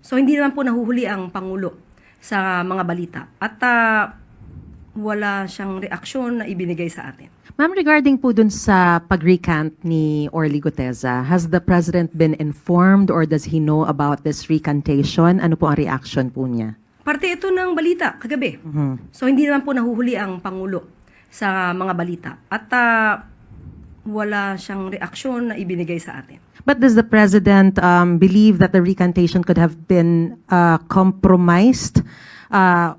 So hindi naman po nahuhuli ang Pangulo sa mga balita at wala siyang reaksyon na ibinigay sa atin. Ma'am, regarding po dun sa pag-recant ni Orly Guteza, has the President been informed or does he know about this recantation? Ano po ang reaction po niya? Parte ito ng balita kagabi. So hindi naman po nahuhuli ang Pangulo sa mga balita at wala siyang reaksyon na ibinigay sa atin. But does the President believe that the recantation could have been compromised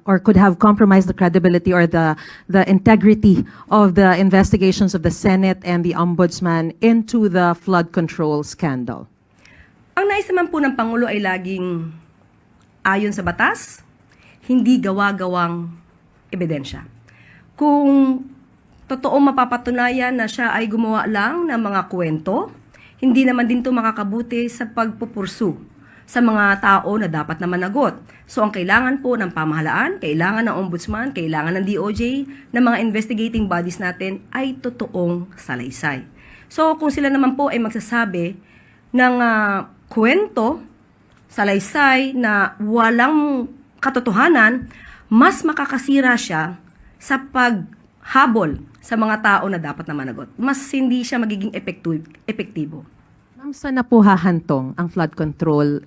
or could have compromised the credibility or the integrity of the investigations of the Senate and the Ombudsman into the flood control scandal? Ang nais naman po ng Pangulo ay laging ayon sa batas, hindi gawa-gawang ebidensya. Kung totoong mapapatunayan na siya ay gumawa lang ng mga kwento, hindi naman din ito makakabuti sa pagpupursu sa mga tao na dapat na managot. So ang kailangan po ng pamahalaan, kailangan ng ombudsman, kailangan ng DOJ, ng mga investigating bodies natin ay totoong salaysay. So kung sila naman po ay magsasabi ng kwento, salaysay na walang katotohanan, mas makakasira siya sa paghabol sa mga tao na dapat na managot. Mas hindi siya magiging epektibo. Ma'am, saan na po hahantong ang flood control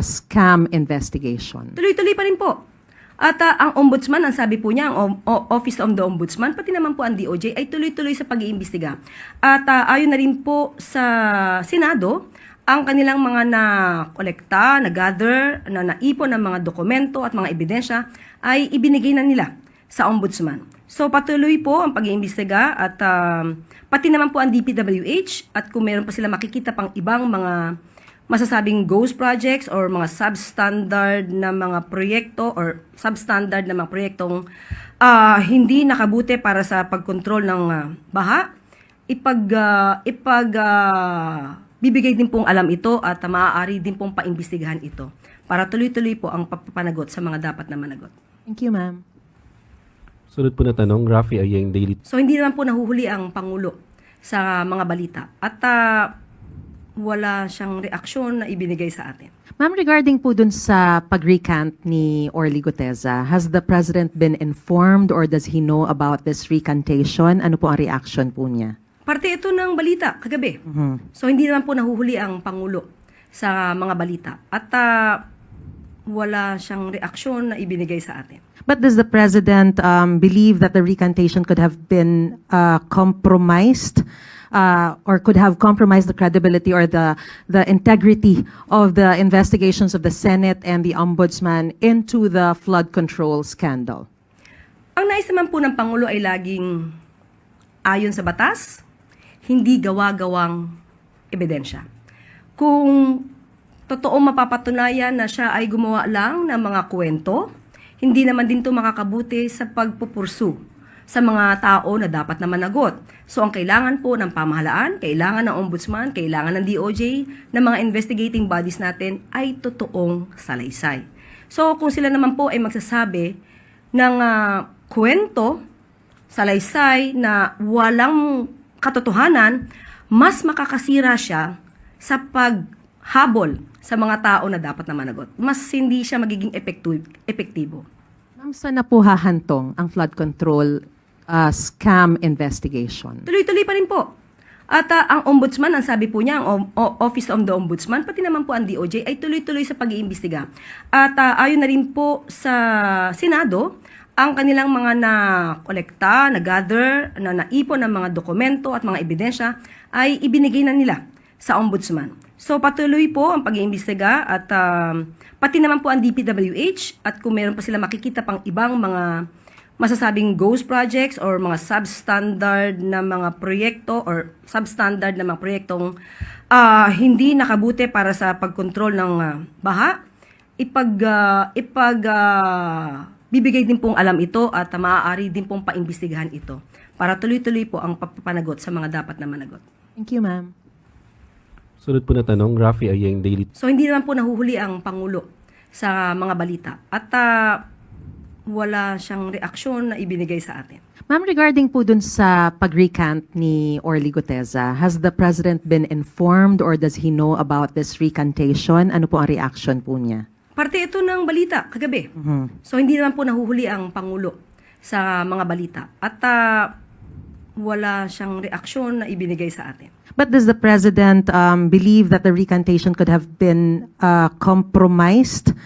scam investigation? Tuloy-tuloy pa rin po. At ang ombudsman, ang sabi po niya, ang Office of the Ombudsman, pati naman po ang DOJ, ay tuloy-tuloy sa pag-iimbestiga. At ayon na rin po sa Senado, ang kanilang mga na-kolekta, na-gather, na naipon ng mga dokumento at mga ebidensya ay ibinigay na nila sa ombudsman. So patuloy po ang pag-iimbestiga at pati naman po ang DPWH at kung meron pa sila makikita pang ibang mga masasabing ghost projects or mga substandard na mga proyekto or substandard na mga proyektong hindi nakabuti para sa pagkontrol ng baha, bibigay din pong alam ito at maaari din pong paimbestigahan ito para tuloy-tuloy po ang pagpapanagot sa mga dapat na managot. Thank you, ma'am. Sunod po na tanong, Rafi Ayeng, Daily. So hindi naman po nahuhuli ang Pangulo sa mga balita at wala siyang reaksyon na ibinigay sa atin. Ma'am, regarding po dun sa pag-recant ni Orly Guteza, has the President been informed or does he know about this recantation? Ano po ang reaction po niya? Parte ito ng balita kagabi. So hindi naman po nahuhuli ang Pangulo sa mga balita at wala siyang reaksyon na ibinigay sa atin. But does the President believe that the recantation could have been compromised or could have compromised the credibility or the integrity of the investigations of the Senate and the Ombudsman into the flood control scandal? Ang nais naman po ng Pangulo ay laging ayon sa batas, hindi gawa-gawang ebidensya. Kung totoong mapapatunayan na siya ay gumawa lang ng mga kwento, hindi naman din ito makakabuti sa pagpupursu sa mga tao na dapat na managot. So ang kailangan po ng pamahalaan, kailangan ng ombudsman, kailangan ng DOJ, ng mga investigating bodies natin ay totoong salaysay. So kung sila naman po ay magsasabi ng kwento, salaysay na walang katotohanan, mas makakasira siya sa paghabol sa mga tao na dapat na managot. Mas hindi siya magiging epektibo. Ma'am, saan na po hahantong ang flood control scam investigation? Tuloy-tuloy pa rin po. At ang ombudsman, ang sabi po niya, ang Office of the Ombudsman, pati naman po ang DOJ, ay tuloy-tuloy sa pag-iimbestiga. At ayon na rin po sa Senado, ang kanilang mga na-kolekta, na-gather, na naipon ng mga dokumento at mga ebidensya ay ibinigay na nila sa ombudsman. So patuloy po ang pag-iimbestiga at pati naman po ang DPWH at kung meron pa sila makikita pang ibang mga masasabing ghost projects or mga substandard na mga proyekto or substandard na mga proyektong hindi nakabuti para sa pagkontrol ng baha, bibigay din pong alam ito at maaari din pong paimbestigahan ito para tuloy-tuloy po ang pagpapanagot sa mga dapat na managot. Thank you, ma'am. Sunod po na tanong, Rafi Ayeng, Daily. So hindi naman po nahuhuli ang Pangulo sa mga balita at wala siyang reaksyon na ibinigay sa atin. Ma'am, regarding po dun sa pag-recant ni Orly Guteza, has the President been informed or does he know about this recantation? Ano po ang reaction po niya? Parte ito ng balita kagabi. So hindi naman po nahuhuli ang Pangulo sa mga balita. At wala siyang reaksyon na ibinigay sa atin. But does the President believe that the recantation could have been compromised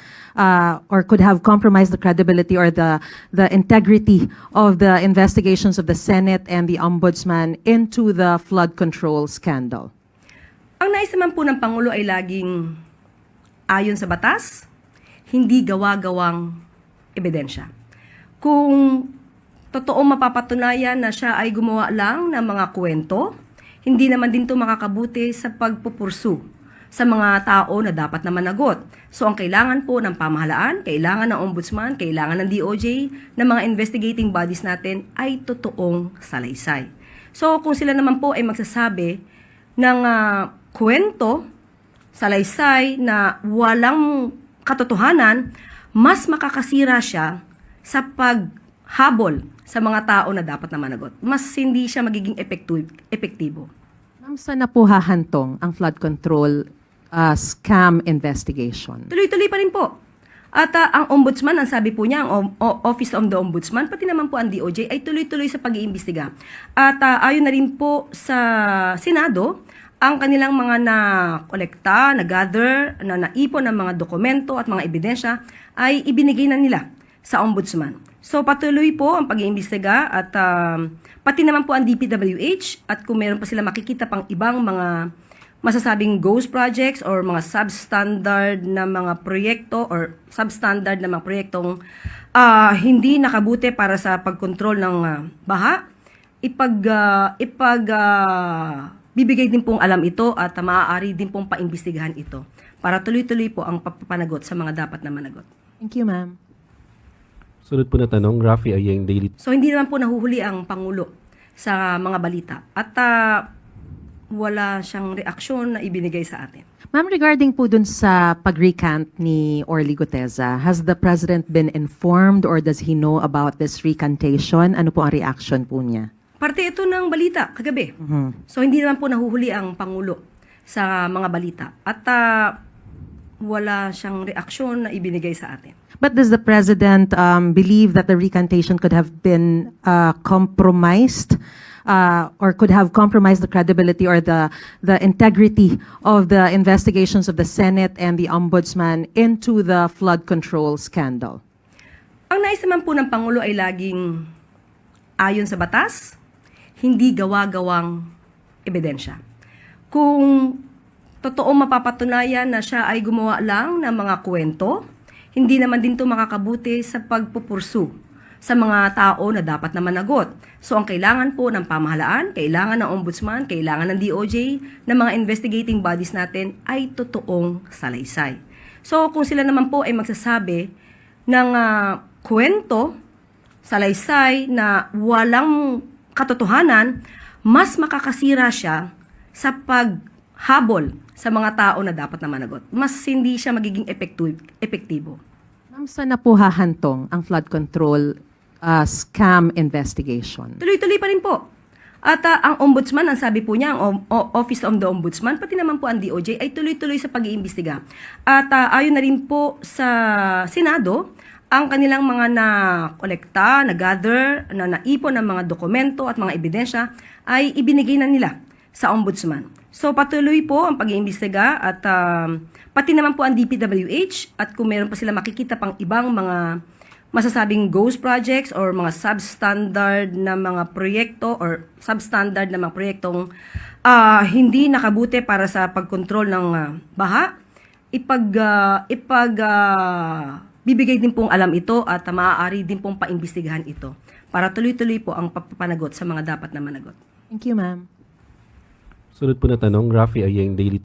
or could have compromised the credibility or the integrity of the investigations of the Senate and the Ombudsman into the flood control scandal? Ang nais naman po ng Pangulo ay laging ayon sa batas, hindi gawa-gawang ebidensya. Kung totoong mapapatunayan na siya ay gumawa lang ng mga kwento, hindi naman din ito makakabuti sa pagpupursu sa mga tao na dapat na managot. So ang kailangan po ng pamahalaan, kailangan ng ombudsman, kailangan ng DOJ, ng mga investigating bodies natin ay totoong salaysay. So kung sila naman po ay magsasabi ng kwento, salaysay na walang katotohanan, mas makakasira siya sa paghabol sa mga tao na dapat na managot. Mas hindi siya magiging epektibo. Ma'am, saan na po hahantong ang flood control scam investigation? Tuloy-tuloy pa rin po. At ang ombudsman, ang sabi po niya, ang Office of the Ombudsman, pati naman po ang DOJ, ay tuloy-tuloy sa pag-iimbestiga. At ayon na rin po sa Senado, ang kanilang mga na-kolekta, na-gather, na naipon ng mga dokumento at mga ebidensya ay ibinigay na nila sa ombudsman. So patuloy po ang pag-iimbestiga at pati naman po ang DPWH at kung meron pa sila makikita pang ibang mga masasabing ghost projects or mga substandard na mga proyekto or substandard na mga proyektong hindi nakabuti para sa pagkontrol ng baha, bibigay din pong alam ito at maaari din pong paimbestigahan ito para tuloy-tuloy po ang pagpapanagot sa mga dapat na managot. Thank you, ma'am. Sunod po na tanong, Rafi Ayeng, Daily. So hindi naman po nahuhuli ang Pangulo sa mga balita at wala siyang reaksyon na ibinigay sa atin. Ma'am, regarding po dun sa pag-recant ni Orly Guteza, has the President been informed or does he know about this recantation? Ano po ang reaction po niya? Parte ito ng balita kagabi. So hindi naman po nahuhuli ang Pangulo sa mga balita at wala siyang reaksyon na ibinigay sa atin. But does the President believe that the recantation could have been compromised or could have compromised the credibility or the integrity of the investigations of the Senate and the Ombudsman into the flood control scandal? Ang nais naman po ng Pangulo ay laging ayon sa batas, hindi gawa-gawang ebidensya. Kung totoong mapapatunayan na siya ay gumawa lang ng mga kwento, hindi naman din ito makakabuti sa pagpupursu sa mga tao na dapat na managot. So ang kailangan po ng pamahalaan, kailangan ng ombudsman, kailangan ng DOJ, ng mga investigating bodies natin ay totoong salaysay. So kung sila naman po ay magsasabi ng kwento, salaysay na walang katotohanan, mas makakasira siya sa paghabol sa mga tao na dapat na managot. Mas hindi siya magiging epektibo. Ma'am, saan na po hahantong ang flood control scam investigation? Tuloy-tuloy pa rin po. At ang ombudsman, ang sabi po niya, ang Office of the Ombudsman, pati naman po ang DOJ, ay tuloy-tuloy sa pag-iimbestiga. At ayon na rin po sa Senado, ang kanilang mga na-kolekta, na-gather, na naipon ng mga dokumento at mga ebidensya ay ibinigay na nila sa ombudsman. So patuloy po ang pag-iimbestiga at pati naman po ang DPWH at kung meron pa sila makikita pang ibang mga masasabing ghost projects or mga substandard na mga proyekto or substandard na mga proyektong hindi nakabuti para sa pagkontrol ng baha, bibigay din pong alam ito at maaari din pong paimbestigahan ito para tuloy-tuloy po ang pagpapanagot sa mga dapat na managot. Thank you, ma'am. Sunod po na tanong, Rafi Ayeng, Daily.